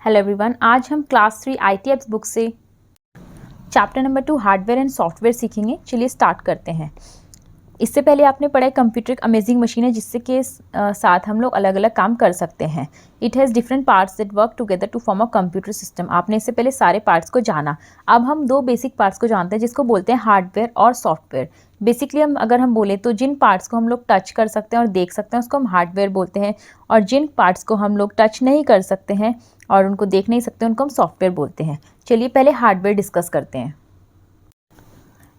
Hello everyone, आज हम class 3 IT apps book से chapter number 2 hardware and software सीखेंगे। चलिए स्टार्ट करते हैं। इससे पहले आपने पढ़ा है कंप्यूटर एक अमेजिंग मशीन है जिससे के साथ हम लोग अलग अलग काम कर सकते हैं। It has different parts that work together to form a computer system. आपने इससे पहले सारे पार्ट्स को जाना। अब हम दो बेसिक पार्ट्स को जानते हैं जिसको बोलते हैं हार्डवेयर और सॉफ्टवेयर। बेसिकली अगर हम बोले तो जिन पार्ट्स को हम लोग टच कर सकते हैं और देख सकते हैं उसको हम हार्डवेयर बोलते हैं, और जिन पार्ट्स को हम लोग टच नहीं कर सकते हैं और उनको देख नहीं सकते उनको हम सॉफ्टवेयर बोलते हैं। चलिए पहले हार्डवेयर डिस्कस करते हैं।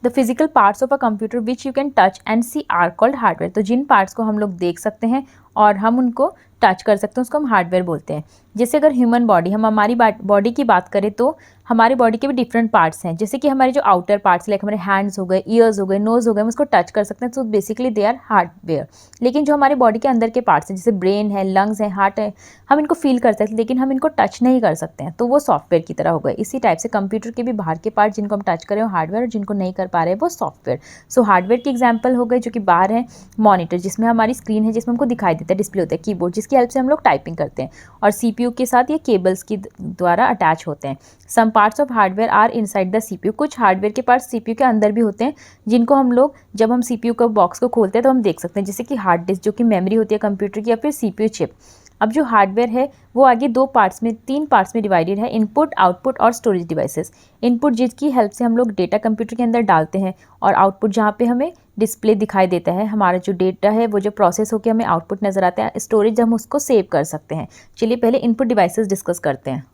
The physical parts of a computer which you can touch and see are called hardware. तो जिन पार्ट्स को हम लोग देख सकते हैं और हम उनको टच कर सकते हैं उसको हम हार्डवेयर बोलते हैं। जैसे अगर ह्यूमन बॉडी, हम हमारी बॉडी की बात करें तो हमारी बॉडी के भी डिफरेंट पार्ट्स हैं। जैसे कि हमारे जो आउटर पार्ट्स लाइक हमारे हैंड्स हो गए, ईयर्स हो गए, नोज हो गए, हम उसको टच कर सकते हैं तो बेसिकली दे आर हार्डवेयर। लेकिन जो हमारे बॉडी के अंदर के पार्ट्स हैं जैसे ब्रेन है, लंग्स है, हार्ट है, हम इनको फील कर सकते हैं लेकिन हम इनको टच नहीं कर सकते हैं, तो वो सॉफ्टवेयर की तरह हो गए। इसी टाइप से कंप्यूटर के भी बाहर के पार्ट जिनको हम टच करें वो हार्डवेयर, और जिनको नहीं कर पा रहे हैं वो सॉफ्टवेयर। सो हार्डवेयर की एग्जाम्पल हो गए जो कि बाहर है मॉनिटर, जिसमें हमारी स्क्रीन है जिसमें हमको दिखाई देता है, डिस्प्ले होता है, कीबोर्ड जिसकी हेल्प से हम लोग टाइपिंग करते हैं, और CPU के साथ ये केबल्स की द्वारा अटैच होते हैं। Some parts of hardware are inside the CPU। कुछ हार्डवेयर के पार्ट्स CPU के अंदर भी होते हैं जिनको हम लोग जब हम CPU का बॉक्स को खोलते हैं तो हम देख सकते हैं, जैसे कि हार्ड डिस्क जो कि मेमोरी होती है कंप्यूटर की, या फिर CPU चिप। अब जो हार्डवेयर है वो आगे तीन पार्ट्स में डिवाइडेड है, इनपुट, आउटपुट और स्टोरेज डिवाइसेस। इनपुट जिसकी हेल्प से हम लोग डेटा कंप्यूटर के अंदर डालते हैं, और आउटपुट जहाँ पे हमें डिस्प्ले दिखाई देता है, हमारा जो डेटा है वो जो प्रोसेस होकर हमें आउटपुट नज़र आता है। स्टोरेज हम उसको सेव कर सकते हैं। चलिए पहले इनपुट डिवाइसेस डिस्कस करते हैं।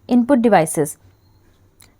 Input devices,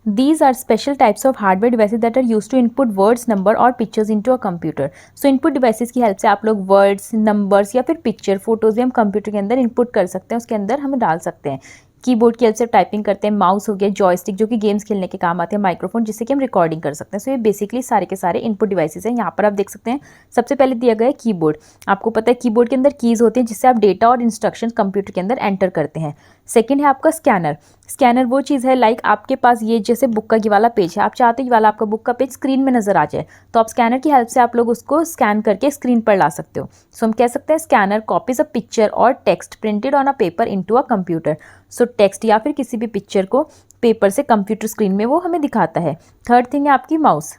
these are special types of hardware devices that are used to input words, number और pictures into a computer. So input devices की हेल्प से आप लोग वर्ड्स, नंबर्स या फिर पिक्चर, फोटोज भी हम कंप्यूटर के अंदर इनपुट कर सकते हैं, उसके अंदर हम डाल सकते हैं। कीबोर्ड की हेल्प से टाइपिंग करते हैं, माउस हो गया, जॉयस्टिक जो कि गेम्स खेलने के काम आते हैं, माइक्रोफोन जिससे कि हम रिकॉर्डिंग कर सकते हैं। सो ये बेसिकली सारे के सारे इनपुट डिवाइसेस हैं। यहाँ पर आप देख सकते हैं सबसे पहले दिया गया है कीबोर्ड। आपको पता है कीबोर्ड के अंदर कीज होती हैं जिससे आप डेटा और इंस्ट्रक्शन कंप्यूटर के अंदर एंटर करते हैं। सेकेंड है आपका स्कैनर। स्कैनर वो चीज़ है लाइक आपके पास ये जैसे बुक का ये वाला पेज है, आप चाहते हो ये वाला आपका बुक का पेज स्क्रीन में नजर आ जाए, तो आप स्कैनर की हेल्प से आप लोग उसको स्कैन करके स्क्रीन पर ला सकते हो। सो हम कह सकते हैं स्कैनर कॉपीज अ पिक्चर और text printed on a paper into a computer. So text या फिर किसी भी पिक्चर को पेपर से कंप्यूटर स्क्रीन में वो हमें दिखाता है। थर्ड थिंग है आपकी mouse.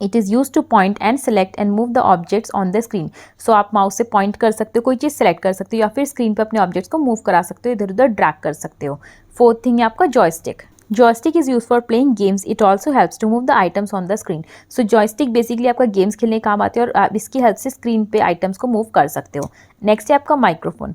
It is use to point and select and move the objects on the screen. So आप माउस से पॉइंट कर सकते हो, कोई चीज़ सेलेक्ट कर सकते हो, या फिर स्क्रीन पे अपने ऑब्जेक्ट्स को मूव करा सकते हो, इधर उधर ड्रैग कर सकते हो। फोर्थ थिंग है आपका joystick. Joystick is use for playing games, it also helps to move the items on the screen. So joystick basically आपका गेम्स खेलने का काम आते हैं और आप इसकी हेल्प से स्क्रीन पे आइटम्स को मूव कर सकते हो। नेक्स्ट है आपका माइक्रोफोन।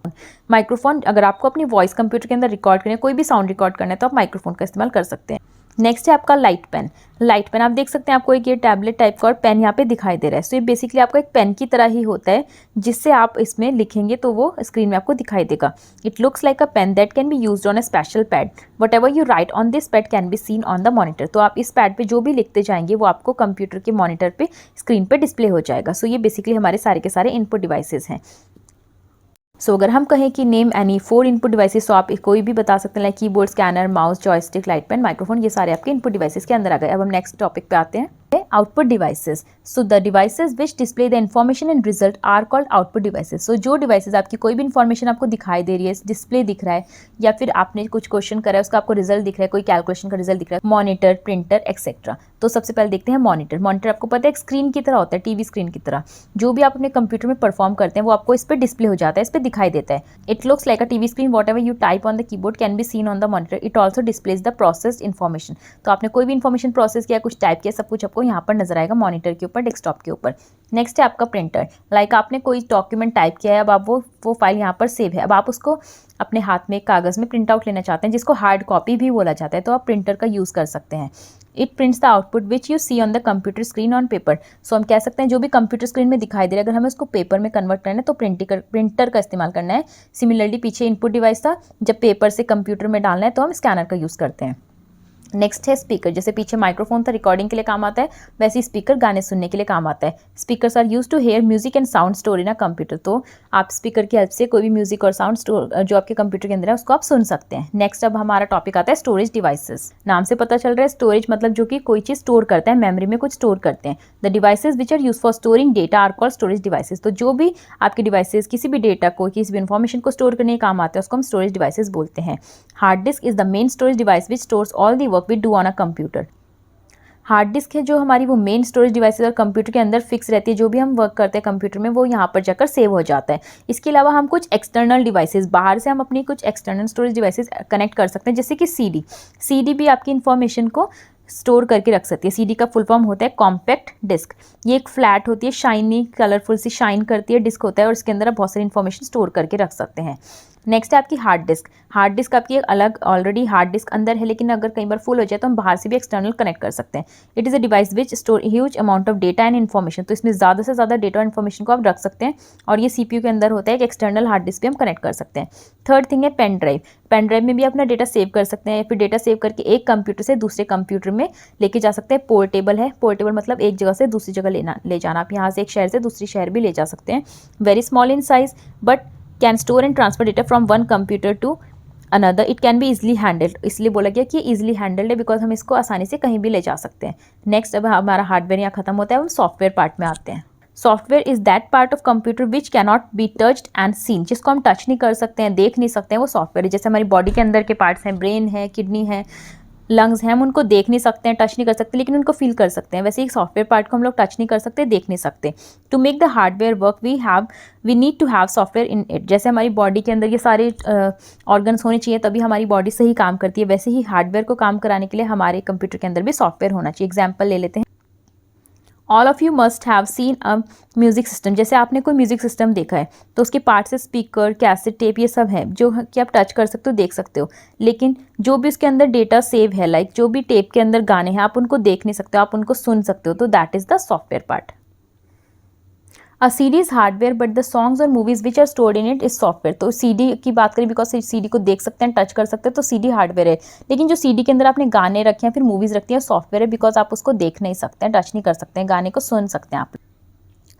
माइक्रोफोन अगर आपको अपनी वॉइस कंप्यूटर के अंदर रिकॉर्ड करना है, कोई भी साउंड रिकॉर्ड करना है, तो आप माइक्रोफोन का इस्तेमाल कर सकते हैं। नेक्स्ट है आपका लाइट पेन। लाइट पेन आप देख सकते हैं, आपको एक ये टैबलेट टाइप का और पेन यहाँ पे दिखाई दे रहा है। सो ये बेसिकली आपका एक पेन की तरह ही होता है जिससे आप इसमें लिखेंगे तो वो स्क्रीन में आपको दिखाई देगा। It looks like a pen that can be used on a special pad. Whatever you write on this pad can be seen on the monitor. तो आप इस पैड पे जो भी लिखते जाएंगे वो आपको कंप्यूटर के मॉनिटर पे स्क्रीन पे डिस्प्ले हो जाएगा। सो ये बेसिकली हमारे सारे के सारे इनपुट डिवाइसेस हैं। सो अगर हम कहें कि नेम एनी 4 इनपुट डिवाइसेस, तो आप कोई भी बता सकते हैं like keyboard, scanner, mouse, joystick, light pen, microphone, ये सारे आपके इनपुट डिवाइसेस के अंदर आ गए। अब हम नेक्स्ट टॉपिक पे आते हैं, output devices. So the devices which display the information and result are called output devices. So जो डिवाइसेस आपकी कोई भी इन्फॉर्मेशन आपको दिखाई दे रही है, डिस्प्ले दिख रहा है, या फिर आपने कुछ क्वेश्चन करा है उसका आपको रिजल्ट दिख रहा है, कोई कैलकुलेशन का रिजल्ट दिख रहा है, मॉनिटर, प्रिंटर एक्सेट्रा। तो सबसे पहले देखते हैं मॉनिटर। मॉनिटर आपको पता है एक स्क्रीन की तरह होता है, टीवी स्क्रीन की तरह। जो भी आप अपने कंप्यूटर में परफॉर्म करते हैं वो आपको इस पर डिस्प्ले हो जाता है, इस पर दिखाई देता है। It looks like a TV screen, what ever you type on the keyboard can be seen on the monitor. It also displays the processed information. तो आपने कोई भी इन्फॉर्मेशन प्रोसेस किया, कुछ टाइप किया, सब कुछ आपको यहाँ पर नजर आएगा मॉनिटर के ऊपर, डेस्कटॉप के ऊपर। नेक्स्ट है आपका प्रिंटर। लाइक आपने कोई डॉक्यूमेंट टाइप किया है, अब आप वो फाइल यहाँ पर सेव है, अब आप उसको अपने हाथ में कागज़ में प्रिंट आउट लेना चाहते हैं जिसको हार्ड कॉपी भी बोला जाता है, तो आप प्रिंटर का यूज़ कर सकते हैं। It prints the output which you see on the computer screen on paper. So हम कह सकते हैं जो भी कंप्यूटर स्क्रीन में दिखाई दे रहा है, अगर हमें उसको पेपर में कन्वर्ट करना है तो प्रिंटर का इस्तेमाल करना है। सिमिलरली पीछे इनपुट डिवाइस था, जब पेपर से कंप्यूटर में डालना है तो हम स्कैनर का यूज़ करते हैं। नेक्स्ट है स्पीकर, जैसे पीछे माइक्रोफोन था रिकॉर्डिंग के लिए काम आता है, वैसे ही स्पीकर गाने सुनने के लिए काम आता है। Speakers are use to hear music and sound store in a computer, तो आप स्पीकर की हेल्प से कोई भी म्यूजिक और साउंड स्टोर जो आपके कंप्यूटर के अंदर है उसको आप सुन सकते हैं। नेक्स्ट अब हमारा टॉपिक आता है स्टोरेज डिवाइसेस। नाम से पता चल रहा है स्टोरेज मतलब जो कि कोई चीज स्टोर करता है, मेमोरी में कुछ स्टोर करते हैं। The devices which are use for storing data are called storage devices, तो जो भी आपके डिवाइसेज किसी भी डेटा को, किसी भी इन्फॉर्मेशन को स्टोर करने के काम आते हैं उसको हम स्टोरेज डिवाइसेज बोलते हैं। Hard disk is the main storage device which stores all the work we do on a computer. Hard disk है जो हमारी वो मेन स्टोरेज डिवाइसेस और कंप्यूटर के अंदर फिक्स रहती है, जो भी हम वर्क करते हैं कंप्यूटर में वो यहाँ पर जाकर सेव हो जाता है। इसके अलावा हम कुछ एक्सटर्नल डिवाइसेस, बाहर से हम अपनी कुछ एक्सटर्नल स्टोरेज डिवाइसेस कनेक्ट कर सकते हैं, जैसे कि सीडी भी आपकी इन्फॉर्मेशन को स्टोर करके रख सकती है। सीडी का फुल फॉर्म होता है कॉम्पैक्ट डिस्क। ये एक फ्लैट होती है, शाइनी कलरफुल सी शाइन करती है डिस्क होता है और इसके अंदर आप बहुत सारी इन्फॉर्मेशन स्टोर करके रख सकते हैं। नेक्स्ट है आपकी हार्ड डिस्क। हार्ड डिस्क आपकी एक अलग ऑलरेडी हार्ड डिस्क अंदर है, लेकिन अगर कई बार फुल हो जाए तो हम बाहर से भी एक्सटर्नल कनेक्ट कर सकते हैं। It is a device which store huge amount of data and information, तो इसमें ज़्यादा से ज़्यादा डेटा और इन्फॉर्मेशन को आप रख सकते हैं और ये सीपीयू के अंदर होता है। एक एक्सटर्नल हार्ड डिस्क भी हम कनेक्ट कर सकते हैं। थर्ड थिंग है पेन ड्राइव। पेन ड्राइव में भी अपना डेटा सेव कर सकते हैं, फिर डेटा सेव करके एक कंप्यूटर से दूसरे कंप्यूटर में लेके जा सकते हैं। पोर्टेबल है, पोर्टेबल मतलब एक जगह से दूसरी जगह ले जाना, आप यहाँ से एक शहर से दूसरी शहर भी ले जा सकते हैं। Very small in size but can store and transfer data from one computer to another. It can be easily handled, इसलिए बोला गया कि इजिली हैंडल्ड है बिकॉज हम इसको आसानी से कहीं भी ले जा सकते हैं। नेक्स्ट अब हमारा हार्डवेयर यहाँ खत्म होता है, हम सॉफ्टवेयर पार्ट में आते हैं। Software is that part of computer which cannot be touched and seen, जिसको हम टच नहीं कर सकते हैं, देख नहीं सकते हैं, वो सॉफ्टवेयर है। जैसे हमारी बॉडी के अंदर के पार्ट्स हैं, ब्रेन है, किडनी है, लंग्स हैं, हम उनको देख नहीं सकते हैं, टच नहीं कर सकते, लेकिन उनको फील कर सकते हैं। वैसे ही सॉफ्टवेयर पार्ट को हम लोग टच नहीं कर सकते, देख नहीं सकते। To make the hardware work we need to have software in it. जैसे हमारी बॉडी के अंदर ये सारे ऑर्गन्स होने चाहिए तभी हमारी बॉडी सही काम करती है, वैसे ही हार्डवेयर को काम कराने के लिए हमारे कंप्यूटर के अंदर भी सॉफ्टवेयर होना चाहिए। एग्जाम्पल ले लेते हैं। All of you must have seen a music system. जैसे आपने कोई म्यूजिक सिस्टम देखा है तो उसके पार्ट्स है स्पीकर, कैसेट, टेप, ये सब है जो कि आप टच कर सकते हो, देख सकते हो, लेकिन जो भी उसके अंदर डेटा सेव है, लाइक जो भी टेप के अंदर गाने हैं, आप उनको देख नहीं सकते हो, आप उनको सुन सकते हो, तो that is the software part. A CD is hardware but the songs और movies which are stored in it is software. तो सीडी की बात करें बिकॉज सीडी को देख सकते हैं, टच कर सकते हैं, तो सीडी हार्डवेयर है। लेकिन जो सीडी के अंदर आपने गाने रखे हैं, फिर मूवीज रखती है, सॉफ्टवेयर है बिकॉज आप उसको देख नहीं सकते हैं, टच नहीं कर सकते हैं, गाने को सुन सकते हैं आप।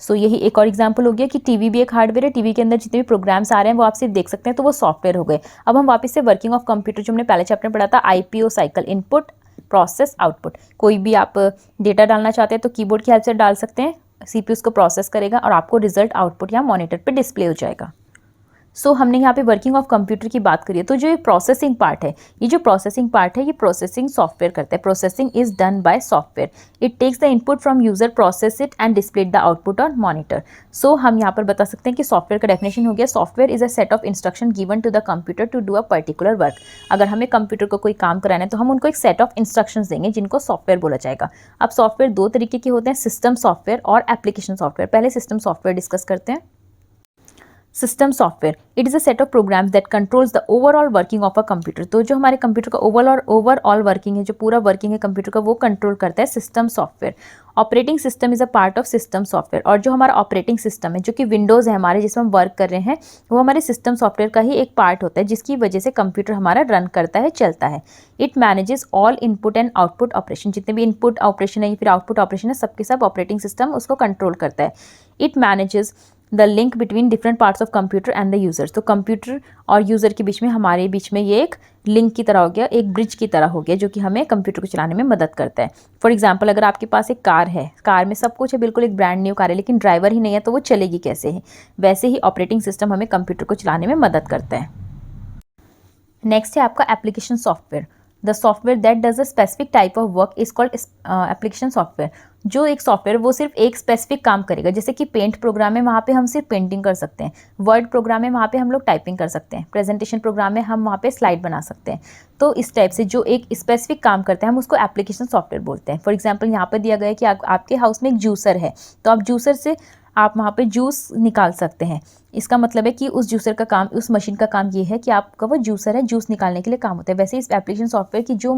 सो यही एक और एग्जाम्पल हो गया कि टीवी भी एक हार्डवेयर है। टीवी के अंदर जितने भी प्रोग्राम्स आ रहे हैं वो आप सिर्फ देख सकते हैं, तो वो सॉफ्टवेयर हो गए। अब हम वापस से वर्किंग ऑफ कंप्यूटर जो हमने पहले चैप्टर में पढ़ा था, IPO cycle, input process output. कोई भी आप डेटा डालना चाहते हैं तो कीबोर्ड की हेल्प से डाल सकते हैं, सीपीयू उसको प्रोसेस करेगा और आपको रिजल्ट आउटपुट या मॉनिटर पे डिस्प्ले हो जाएगा। सो हमने यहाँ पे वर्किंग ऑफ कंप्यूटर की बात करी है। तो जो ये प्रोसेसिंग पार्ट है, ये जो प्रोसेसिंग पार्ट है, ये प्रोसेसिंग सॉफ्टवेयर करता है। Processing is done by software. It takes the input from user, process it and display the output on monitor. So हम यहाँ पर बता सकते हैं कि सॉफ्टवेयर का डेफिनेशन हो गया, software is a set of instruction given to the computer to do a particular work. अगर हमें कंप्यूटर को कोई काम कराना है तो हम उनको एक सेट ऑफ इंस्ट्रक्शंस देंगे जिनको सॉफ्टवेयर बोला जाएगा। अब सॉफ्टवेयर दो तरीके के होते हैं, सिस्टम सॉफ्टवेयर और एप्लीकेशन सॉफ्टवेयर। पहले सिस्टम सॉफ्टवेयर डिस्कस करते हैं। System software, it is a set of programs that controls the overall working of a computer. तो जो हमारे कंप्यूटर का ओवरऑल वर्किंग है, जो पूरा वर्किंग है कंप्यूटर का, वो कंट्रोल करता है system software. Operating system is a part of system software. और जो हमारा ऑपरेटिंग सिस्टम है, जो कि विंडोज़ है हमारे जिसमें हम वर्क कर रहे हैं, वो हमारे सिस्टम सॉफ्टवेयर का ही एक पार्ट होता है, जिसकी वजह से कंप्यूटर हमारा रन करता है, चलता है। It manages all input and output operation. जितने भी इनपुट ऑपरेशन है या फिर आउटपुट ऑपरेशन है, सबके सब ऑपरेटिंग सिस्टम उसको कंट्रोल करता है। It manages the link between different parts of computer and the users. तो कंप्यूटर और यूज़र के बीच में, हमारे बीच में ये एक लिंक की तरह हो गया, एक ब्रिज की तरह हो गया, जो कि हमें कंप्यूटर को चलाने में मदद करता है। फॉर एग्जांपल, अगर आपके पास एक कार है, कार में सब कुछ है, बिल्कुल एक ब्रांड न्यू कार है, लेकिन ड्राइवर ही नहीं है, तो वो चलेगी कैसे है? वैसे ही ऑपरेटिंग सिस्टम हमें कंप्यूटर को चलाने में मदद करता है। नेक्स्ट है आपका application software. The software that does a specific type of work is called application software. जो एक सॉफ्टवेयर वो सिर्फ एक स्पेसिफिक काम करेगा, जैसे कि पेंट प्रोग्राम है, वहाँ पे हम सिर्फ पेंटिंग कर सकते हैं। वर्ड प्रोग्राम है, वहाँ पे हम लोग टाइपिंग कर सकते हैं। प्रेजेंटेशन प्रोग्राम है, हम वहाँ पे स्लाइड बना सकते हैं। तो इस टाइप से जो एक स्पेसिफिक काम करते हैं, हम उसको एप्लीकेशन सॉफ्टवेयर बोलते हैं। फॉर एग्जाम्पल, यहाँ पर दिया गया है कि आपके हाउस में एक जूसर है, तो आप जूसर से आप वहाँ पे जूस निकाल सकते हैं। इसका मतलब है कि उस जूसर का काम, उस मशीन का काम ये है कि आपका वो जूसर है, जूस निकालने के लिए काम होता है। वैसे इस एप्लीकेशन सॉफ्टवेयर की जो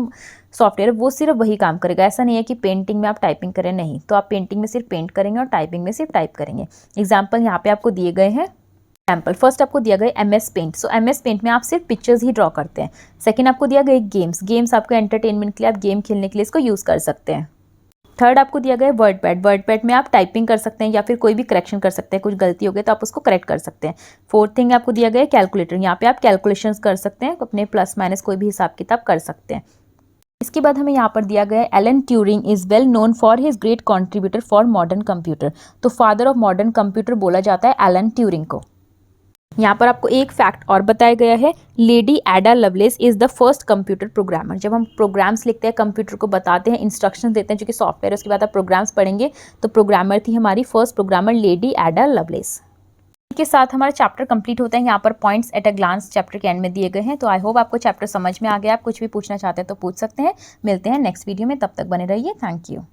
सॉफ्टवेयर है वो सिर्फ वही काम करेगा। ऐसा नहीं है कि पेंटिंग में आप टाइपिंग करें, नहीं, तो आप पेंटिंग में सिर्फ पेंट करेंगे और टाइपिंग में सिर्फ टाइप करेंगे। एग्जाम्पल यहाँ पे आपको दिए गए हैं। एग्जाम्पल फर्स्ट आपको दिया गया MS पेंट, सो MS पेंट में आप सिर्फ पिक्चर्स ही ड्रॉ करते हैं। सेकंड आपको दिया गया गेम्स आपको एंटरटेनमेंट के लिए, आप गेम खेलने के लिए इसको यूज़ कर सकते हैं। थर्ड आपको दिया गया वर्ड पैड में आप टाइपिंग कर सकते हैं या फिर कोई भी करेक्शन कर सकते हैं, कुछ गलती हो गई तो आप उसको करेक्ट कर सकते हैं। फोर्थ थिंग आपको दिया गया है कैलकुलेटर, यहाँ पे आप कैलकुलेशंस कर सकते हैं, अपने प्लस माइनस कोई भी हिसाब किताब कर सकते हैं। इसके बाद हमें यहाँ पर दिया गया है Alan Turing is well known for his great contributor for modern computer, तो फादर ऑफ मॉडर्न कंप्यूटर बोला जाता है एलन ट्यूरिंग को। यहाँ पर आपको एक फैक्ट और बताया गया है, lady Ada loveless is the first computer programmer. जब हम प्रोग्राम्स लिखते हैं, कंप्यूटर को बताते हैं, इंस्ट्रक्शंस देते हैं जो कि सॉफ्टवेयर, उसके बाद आप प्रोग्राम्स पढ़ेंगे, तो प्रोग्रामर थी हमारी first programmer lady Ada Lovelace. के साथ हमारा चैप्टर कंप्लीट होता है। यहाँ पर points at a glance chapter के एंड में दिए गए हैं। तो आई होप आपको चैप्टर समझ में आ गया। आप कुछ भी पूछना चाहते हैं तो पूछ सकते हैं। मिलते हैं नेक्स्ट वीडियो में, तब तक बने रहिए। Thank you.